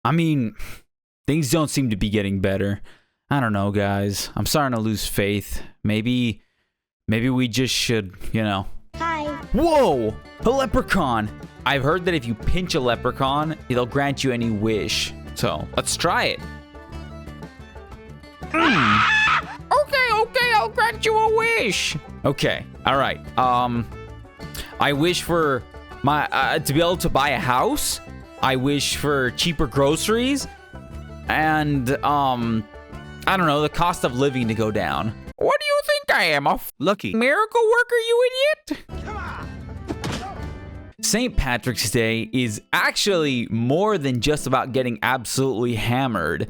I mean, things don't seem to be getting better. I don't know, guys. I'm starting to lose faith. Maybe we just should, Hi. Whoa! A leprechaun! I've heard that if you pinch a leprechaun, it'll grant you any wish. So, let's try it. Okay, I'll grant you a wish. Okay, all right. I wish for my to be able to buy a house. I wish for cheaper groceries, and I don't know, the cost of living to go down. What do you think I am, a Lucky. miracle worker, you idiot? St. Patrick's Day is actually more than just about getting absolutely hammered.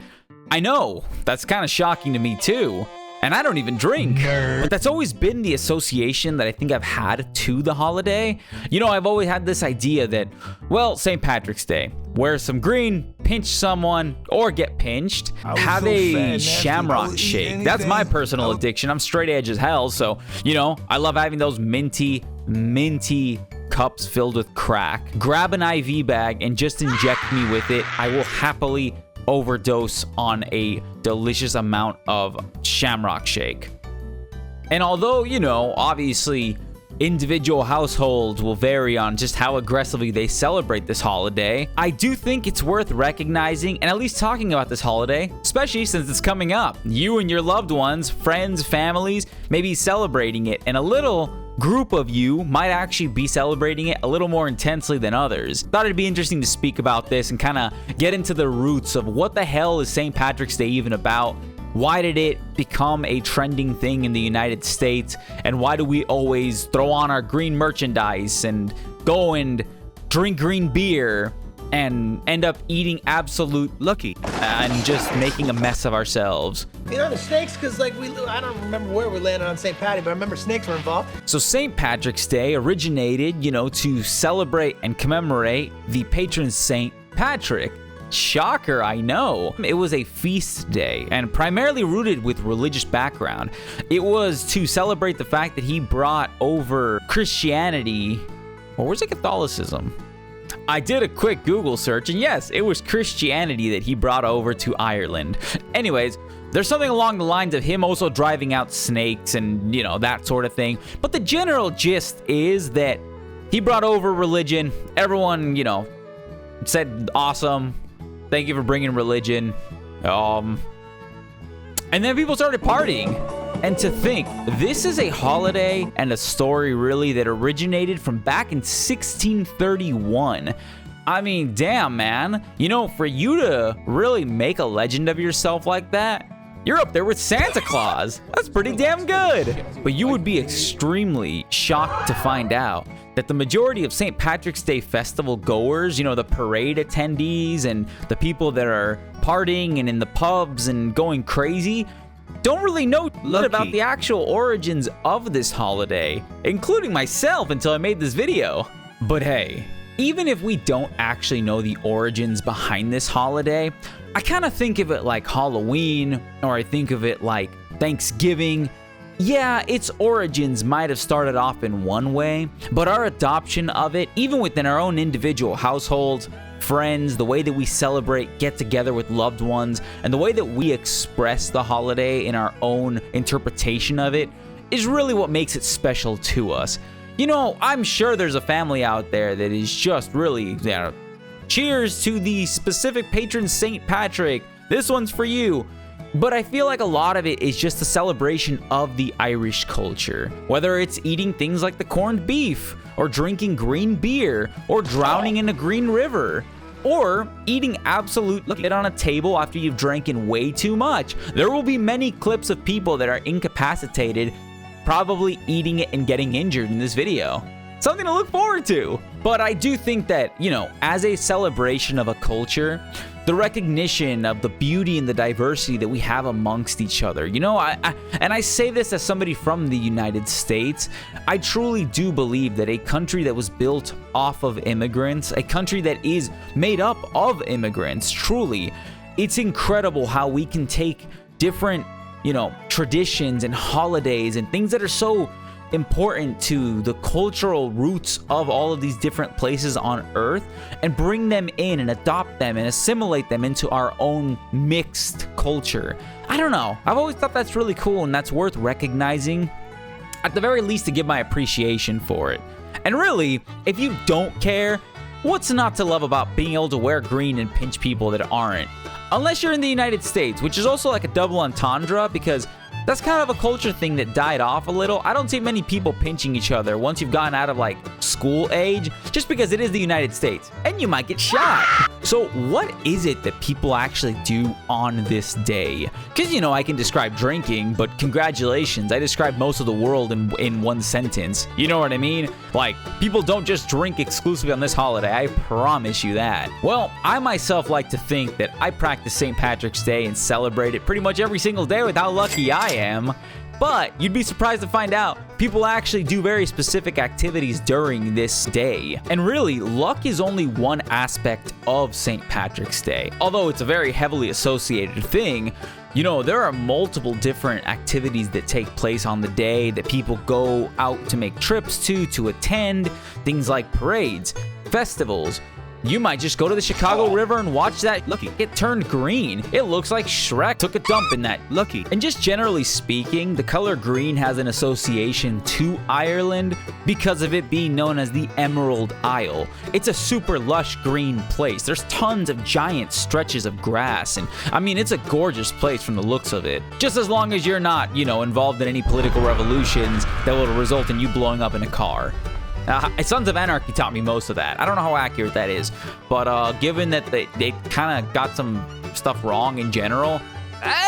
I know, that's kind of shocking to me too. And I don't even drink. But that's always been the association that I think I've had to the holiday. I've always had this idea that, well, St. Patrick's Day, wear some green, pinch someone, or get pinched, have a shamrock shake. That's my personal addiction. I'm straight edge as hell, so, I love having those minty cups filled with crack. Grab an IV bag and just inject me with it. I will happily overdose on a delicious amount of shamrock shake. And although, obviously individual households will vary on just how aggressively they celebrate this holiday, I do think it's worth recognizing and at least talking about this holiday, especially since it's coming up. You and your loved ones, friends, families may be celebrating it, and a little group of you might actually be celebrating it a little more intensely than others. Thought it'd be interesting to speak about this and kind of get into the roots of what the hell is St. Patrick's Day even about? Why did it become a trending thing in the United States? And why do we always throw on our green merchandise and go and drink green beer and end up eating absolute lucky and just making a mess of ourselves? The snakes, because I don't remember where we landed on St. Patty, but I remember snakes were involved. So St. Patrick's Day originated, to celebrate and commemorate the patron saint Patrick. Shocker, I know. It was a feast day and primarily rooted with religious background. It was to celebrate the fact that he brought over Christianity, or was it Catholicism? I did a quick Google search, and yes, it was Christianity that he brought over to Ireland. Anyways, there's something along the lines of him also driving out snakes and, that sort of thing. But the general gist is that he brought over religion. Everyone, said, awesome. Thank you for bringing religion. And then people started partying. And to think, this is a holiday and a story really that originated from back in 1631. I mean, damn, man. For you to really make a legend of yourself like that, you're up there with Santa Claus. That's pretty damn good. But you would be extremely shocked to find out that the majority of St. Patrick's Day festival goers, the parade attendees and the people that are partying and in the pubs and going crazy, don't really know about the actual origins of this holiday, including myself until I made this video. But hey, even if we don't actually know the origins behind this holiday, I kind of think of it like Halloween, or I think of it like Thanksgiving. Yeah, its origins might have started off in one way, but our adoption of it, even within our own individual households, friends, the way that we celebrate, get together with loved ones, and the way that we express the holiday in our own interpretation of it is really what makes it special to us. I'm sure there's a family out there that is just really, cheers to the specific patron St. Patrick. This one's for you. But I feel like a lot of it is just a celebration of the Irish culture. Whether it's eating things like the corned beef, or drinking green beer, or drowning in a green river, or eating absolute shit on a table after you've drank in way too much. There will be many clips of people that are incapacitated, probably eating it and getting injured in this video. Something to look forward to. But I do think that, as a celebration of a culture, the recognition of the beauty and the diversity that we have amongst each other. I say this as somebody from the United States. I truly do believe that a country that was built off of immigrants, a country that is made up of immigrants, truly, it's incredible how we can take different, traditions and holidays and things that are so important to the cultural roots of all of these different places on Earth and bring them in and adopt them and assimilate them into our own mixed culture. I don't know. I've always thought that's really cool, and that's worth recognizing, at the very least, to give my appreciation for it. And really, if you don't care, what's not to love about being able to wear green and pinch people that aren't? Unless you're in the United States, which is also like a double entendre, because that's kind of a culture thing that died off a little. I don't see many people pinching each other once you've gotten out of like school age, just because it is the United States and you might get shot. So what is it that people actually do on this day? Because, you know, I can describe drinking, but congratulations, I described most of the world in one sentence. You know what I mean? Like, people don't just drink exclusively on this holiday, I promise you that. Well, I myself like to think that I practice St. Patrick's Day and celebrate it pretty much every single day with how lucky I am. But you'd be surprised to find out people actually do very specific activities during this day. And really, luck is only one aspect of St. Patrick's Day. Although it's a very heavily associated thing, you know, there are multiple different activities that take place on the day that people go out to make trips to attend. Things like parades, festivals. You might just go to the Chicago River and watch that get turned green. It looks like Shrek took a dump in that. And just generally speaking, the color green has an association to Ireland because of it being known as the Emerald Isle. It's a super lush green place. There's tons of giant stretches of grass, and I mean, it's a gorgeous place from the looks of it. Just as long as you're not, you know, involved in any political revolutions that will result in you blowing up in a car. Sons of Anarchy taught me most of that. I don't know how accurate that is, but given that they kind of got some stuff wrong in general,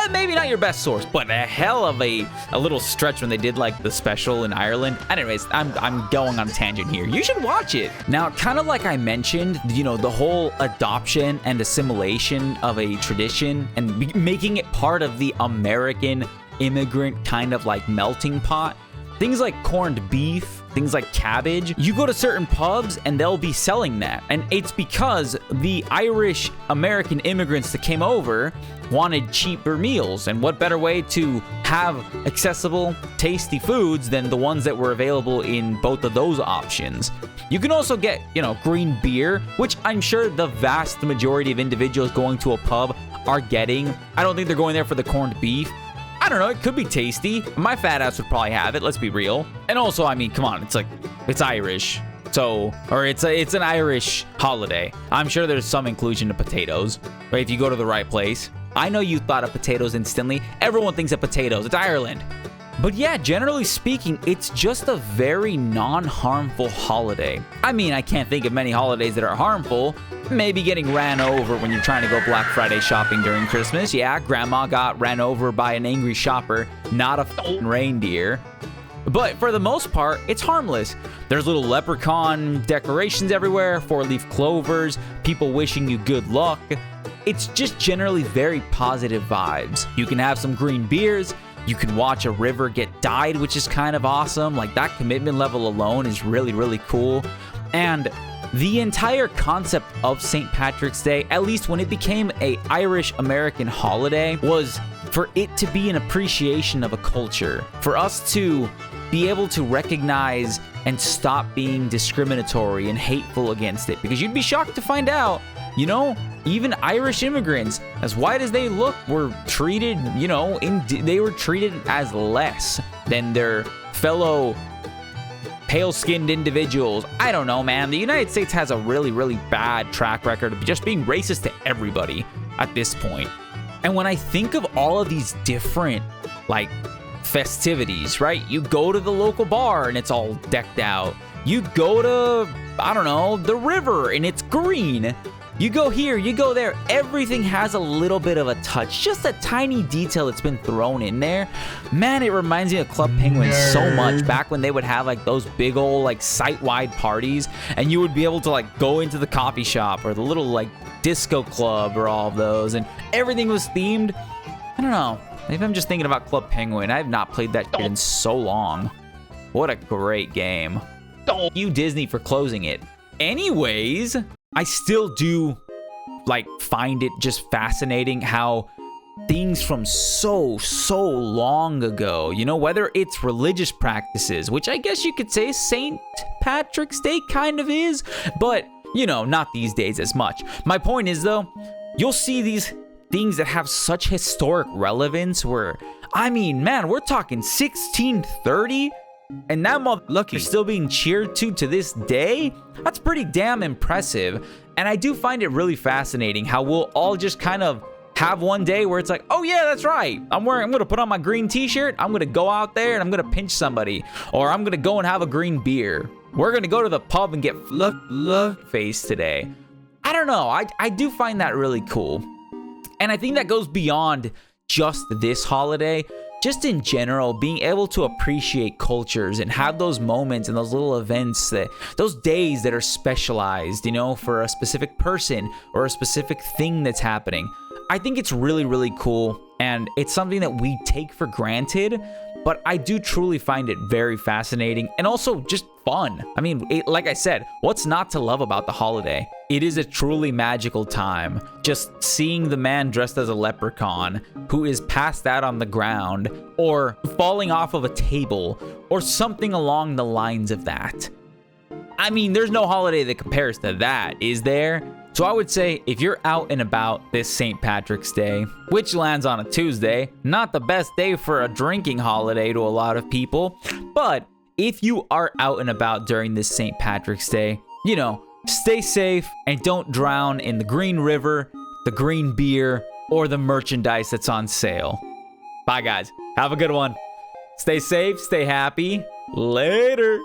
maybe not your best source, but a hell of a little stretch when they did like the special in Ireland. Anyways, I'm going on a tangent here. You should watch it. Now, kind of like I mentioned, you know, the whole adoption and assimilation of a tradition and making it part of the American immigrant kind of like melting pot. Things like corned beef, things like cabbage, you go to certain pubs and they'll be selling that. And it's because the Irish American immigrants that came over wanted cheaper meals. And what better way to have accessible, tasty foods than the ones that were available in both of those options? You can also get, you know, green beer, which I'm sure the vast majority of individuals going to a pub are getting. I don't think they're going there for the corned beef. I don't know, it could be tasty. My fat ass would probably have it, let's be real. And also, I mean, come on, it's Irish. So, or it's an Irish holiday. I'm sure there's some inclusion of potatoes, right, if you go to the right place. I know you thought of potatoes instantly. Everyone thinks of potatoes. It's Ireland. But yeah, generally speaking, it's just a very non-harmful holiday. I mean, I can't think of many holidays that are harmful. Maybe getting ran over when you're trying to go Black Friday shopping during Christmas. Yeah, grandma got ran over by an angry shopper, not a f***ing reindeer. But for the most part, it's harmless. There's little leprechaun decorations everywhere, 4-leaf clovers, people wishing you good luck. It's just generally very positive vibes. You can have some green beers. You can watch a river get dyed, which is kind of awesome. Like, that commitment level alone is really, really cool. And the entire concept of St. Patrick's Day, at least when it became a Irish-American holiday, was for it to be an appreciation of a culture. For us to be able to recognize and stop being discriminatory and hateful against it. Because you'd be shocked to find out, you know, even Irish immigrants, as white as they look, were treated, you know, they were treated as less than their fellow pale-skinned individuals. I don't know, man. The United States has a really, really bad track record of just being racist to everybody at this point. And when I think of all of these different, like, festivities, right? You go to the local bar and it's all decked out. You go to, I don't know, the river and it's green. You go here, you go there. Everything has a little bit of a touch, just a tiny detail that's been thrown in there. Man, it reminds me of Club Penguin so much, back when they would have like those big old like site-wide parties, and you would be able to like go into the coffee shop or the little like disco club or all of those, and everything was themed. I don't know. Maybe I'm just thinking about Club Penguin. I have not played that shit in so long. What a great game. Thank you, Disney, for closing it. Anyways, I still do like find it just fascinating how things from so long ago, you know, whether it's religious practices, which I guess you could say St. Patrick's Day kind of is, but, you know, not these days as much. My point is, though, you'll see these things that have such historic relevance where, I mean, man, we're talking 1630, and that motherfucker is still being cheered to this day. That's pretty damn impressive. And I do find it really fascinating how we'll all just kind of have one day where it's like, oh yeah, that's right. I'm gonna put on my green t-shirt. I'm gonna go out there and I'm gonna pinch somebody, or I'm gonna go and have a green beer. We're gonna go to the pub and get love face today. I don't know. I do find that really cool. And I think that goes beyond just this holiday. Just in general, being able to appreciate cultures and have those moments and those little events, those days that are specialized, you know, for a specific person or a specific thing that's happening. I think it's really, really cool, and it's something that we take for granted, but I do truly find it very fascinating and also just fun. I mean, like I said, what's not to love about the holiday? It is a truly magical time. Just seeing the man dressed as a leprechaun who is passed out on the ground or falling off of a table or something along the lines of that. I mean, there's no holiday that compares to that, is there? So I would say if you're out and about this St. Patrick's Day, which lands on a Tuesday, not the best day for a drinking holiday to a lot of people, but if you are out and about during this St. Patrick's Day, you know, stay safe and don't drown in the green river, the green beer, or the merchandise that's on sale. Bye guys, have a good one. Stay safe, stay happy. Later.